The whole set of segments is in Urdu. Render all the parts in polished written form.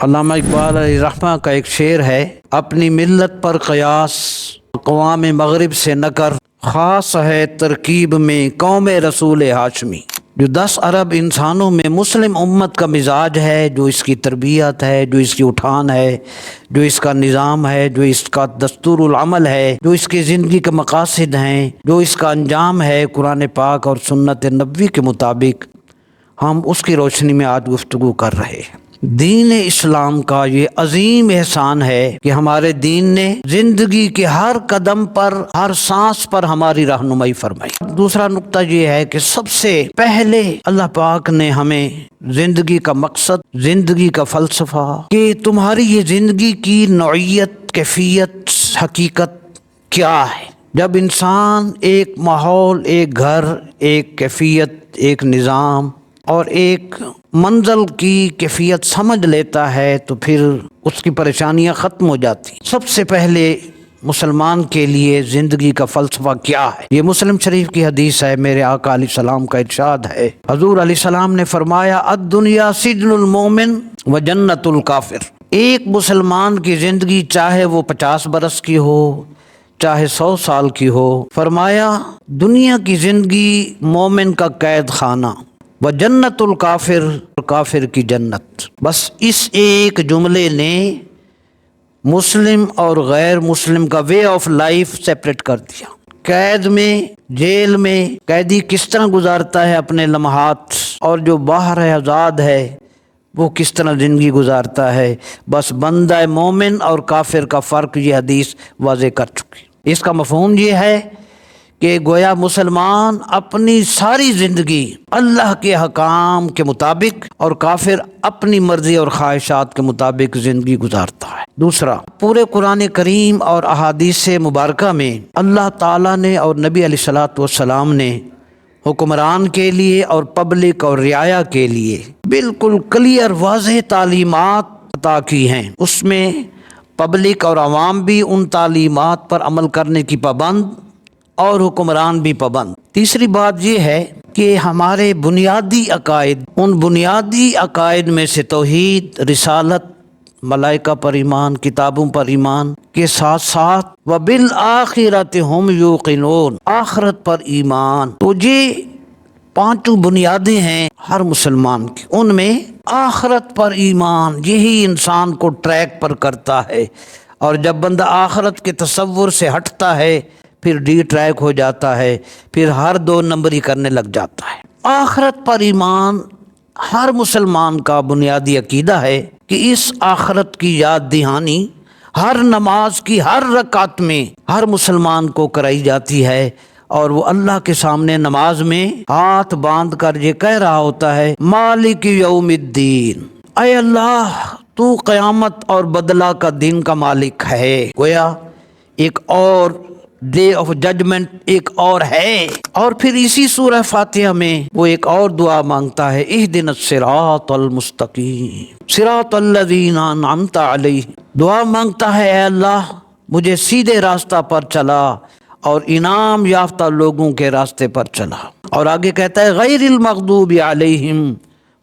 علامہ اقبال علیہ رحمہ کا ایک شعر ہے، اپنی ملت پر قیاس اقوام مغرب سے نہ کر، خاص ہے ترکیب میں قوم رسول ہاشمی۔ جو 10 ارب انسانوں میں مسلم امت کا مزاج ہے، جو اس کی تربیت ہے، جو اس کی اٹھان ہے، جو اس کا نظام ہے، جو اس کا دستور العمل ہے، جو اس کی زندگی کے مقاصد ہیں، جو اس کا انجام ہے قرآن پاک اور سنت نبوی کے مطابق، ہم اس کی روشنی میں آج گفتگو کر رہے ہیں۔ دین اسلام کا یہ عظیم احسان ہے کہ ہمارے دین نے زندگی کے ہر قدم پر، ہر سانس پر ہماری رہنمائی فرمائی۔ دوسرا نقطہ یہ ہے کہ سب سے پہلے اللہ پاک نے ہمیں زندگی کا مقصد، زندگی کا فلسفہ، کہ تمہاری یہ زندگی کی نوعیت، کیفیت، حقیقت کیا ہے۔ جب انسان ایک ماحول، ایک گھر، ایک کیفیت، ایک نظام اور ایک منزل کی کیفیت سمجھ لیتا ہے تو پھر اس کی پریشانیاں ختم ہو جاتی۔ سب سے پہلے مسلمان کے لیے زندگی کا فلسفہ کیا ہے؟ یہ مسلم شریف کی حدیث ہے، میرے آقا علیہ السلام کا ارشاد ہے۔ حضور علیہ السلام نے فرمایا، الدنیا سجن المومن و جنت الکافر۔ ایک مسلمان کی زندگی چاہے وہ 50 برس کی ہو، چاہے 100 سال کی ہو، فرمایا دنیا کی زندگی مومن کا قید خانہ، و جنت الکافر، کافر کی جنت۔ بس اس ایک جملے نے مسلم اور غیر مسلم کا وے آف لائف سیپریٹ کر دیا۔ قید میں، جیل میں قیدی کس طرح گزارتا ہے اپنے لمحات، اور جو باہر ہے، آزاد ہے، وہ کس طرح زندگی گزارتا ہے۔ بس بندہ مومن اور کافر کا فرق یہ حدیث واضح کر چکی۔ اس کا مفہوم یہ ہے کہ گویا مسلمان اپنی ساری زندگی اللہ کے حکام کے مطابق اور کافر اپنی مرضی اور خواہشات کے مطابق زندگی گزارتا ہے۔ دوسرا، پورے قرآن کریم اور احادیث مبارکہ میں اللہ تعالیٰ نے اور نبی علیہ الصلوۃ والسلام نے حکمران کے لیے اور پبلک اور رعایا کے لیے بالکل کلیئر واضح تعلیمات عطا کی ہیں۔ اس میں پبلک اور عوام بھی ان تعلیمات پر عمل کرنے کی پابند اور حکمران بھی پابند۔ تیسری بات یہ ہے کہ ہمارے بنیادی عقائد، ان بنیادی عقائد میں سے توحید، رسالت، ملائکہ پر ایمان، کتابوں پر ایمان کے ساتھ ساتھ وبالآخرۃ ہم یوقنون، آخرت پر ایمان۔ تو یہ 5 بنیادیں ہیں ہر مسلمان کی، ان میں آخرت پر ایمان یہی انسان کو ٹریک پر کرتا ہے، اور جب بندہ آخرت کے تصور سے ہٹتا ہے پھر ڈی ٹریک ہو جاتا ہے، پھر ہر 2 نمبری کرنے لگ جاتا ہے۔ آخرت پر ایمان ہر مسلمان کا بنیادی عقیدہ ہے کہ اس آخرت کی یاد دہانی ہر نماز کی ہر رکعت میں ہر مسلمان کو کرائی جاتی ہے، اور وہ اللہ کے سامنے نماز میں ہاتھ باندھ کر یہ کہہ رہا ہوتا ہے، مالک یوم الدین، اے اللہ تو قیامت اور بدلہ کا دن کا مالک ہے۔ گویا ایک اور ڈے آف ججمنٹ ایک اور ہے۔ اور پھر اسی سورہ فاتحہ میں وہ ایک اور دعا مانگتا ہے، اہدنا الصراط المستقیم صراط الذین انعمت علیہم۔ دعا مانگتا ہے، اے اللہ مجھے سیدھے راستہ پر چلا اور انعام یافتہ لوگوں کے راستے پر چلا۔ اور آگے کہتا ہے، غیر المغضوب علیہم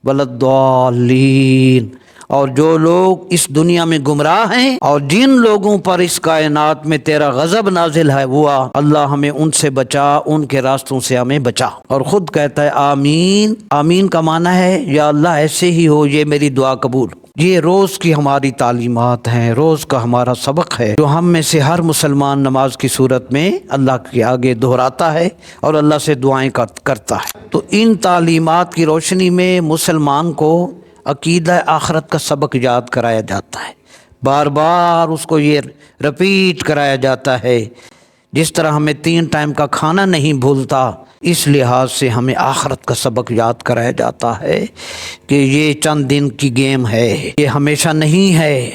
ولا الضالین، اور جو لوگ اس دنیا میں گمراہ ہیں اور جن لوگوں پر اس کائنات میں تیرا غضب نازل ہے ہوا، اللہ ہمیں ان سے بچا، ان کے راستوں سے ہمیں بچا۔ اور خود کہتا ہے آمین۔ آمین کا معنی ہے یا اللہ ایسے ہی ہو، یہ میری دعا قبول۔ یہ روز کی ہماری تعلیمات ہیں، روز کا ہمارا سبق ہے، جو ہم میں سے ہر مسلمان نماز کی صورت میں اللہ کے آگے دہراتا ہے اور اللہ سے دعائیں کرتا ہے۔ تو ان تعلیمات کی روشنی میں مسلمان کو عقیدہ آخرت کا سبق یاد کرایا جاتا ہے، بار بار اس کو یہ رپیٹ کرایا جاتا ہے۔ جس طرح ہمیں 3 ٹائم کا کھانا نہیں بھولتا، اس لحاظ سے ہمیں آخرت کا سبق یاد کرایا جاتا ہے کہ یہ چند دن کی گیم ہے، یہ ہمیشہ نہیں ہے،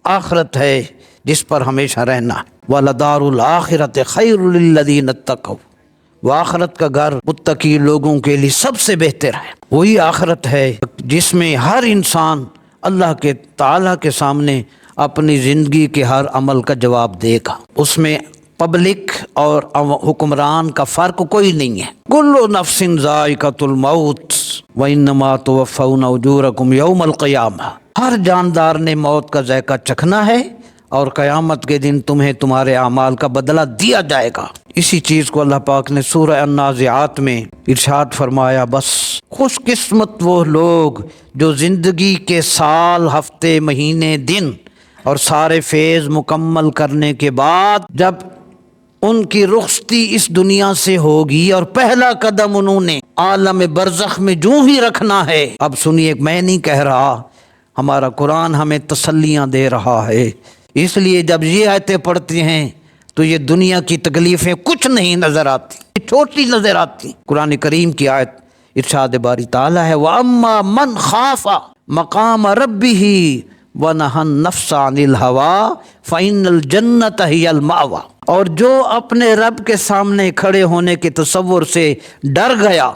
آخرت ہے جس پر ہمیشہ رہنا۔ وَلَدَارُ الْآخِرَةِ خَيْرٌ لِلَّذِينَ اتَّقَوْا، وہ آخرت کا گھر متقی لوگوں کے لیے سب سے بہتر ہے۔ وہی آخرت ہے جس میں ہر انسان اللہ کے تعالیٰ کے سامنے اپنی زندگی کے ہر عمل کا جواب دے گا۔ اس میں پبلک اور حکمران کا فرق کوئی نہیں ہے۔ کل نفس ذائقۃ الموت وانما توفون اجورکم یوم القیامہ، ہر جاندار نے موت کا ذائقہ چکھنا ہے اور قیامت کے دن تمہیں تمہارے اعمال کا بدلہ دیا جائے گا۔ اسی چیز کو اللہ پاک نے سورہ النازعات میں ارشاد فرمایا، بس خوش قسمت وہ لوگ جو زندگی کے سال، ہفتے، مہینے، دن اور سارے فیض مکمل کرنے کے بعد جب ان کی رخصتی اس دنیا سے ہوگی اور پہلا قدم انہوں نے عالم برزخ میں جو ہی رکھنا ہے۔ اب سنیے، میں نہیں کہہ رہا، ہمارا قرآن ہمیں تسلیاں دے رہا ہے، اس لیے جب یہ آیتیں پڑھتے ہیں تو یہ دنیا کی تکلیفیں کچھ نہیں نظر آتی، چھوٹی نظر آتی۔ قرآن کریم کی آیت ارشاد باری تعالیٰ ہے، وَأَمَّا مَنْ خَافَ مَقَامَ رَبِّهِ وَنَهَى النَّفْسَ عَنِ الْهَوَىٰ فَإِنَّ الْجَنَّةَ هِيَ الْمَأْوَىٰ، اور جو اپنے رب کے سامنے کھڑے ہونے کے تصور سے ڈر گیا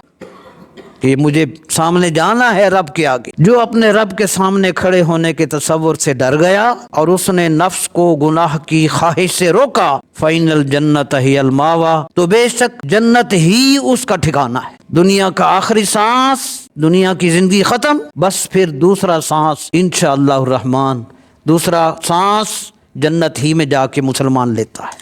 کہ مجھے سامنے جانا ہے رب کے آگے، جو اپنے رب کے سامنے کھڑے ہونے کے تصور سے ڈر گیا اور اس نے نفس کو گناہ کی خواہش سے روکا، فَإِنَّ الْجَنَّةَ هِيَ الْمَأْوَىٰ، تو بے شک جنت ہی اس کا ٹھکانہ ہے۔ دنیا کا آخری سانس، دنیا کی زندگی ختم، بس پھر دوسرا سانس انشاءاللہ الرحمن، دوسرا سانس جنت ہی میں جا کے مسلمان لیتا ہے۔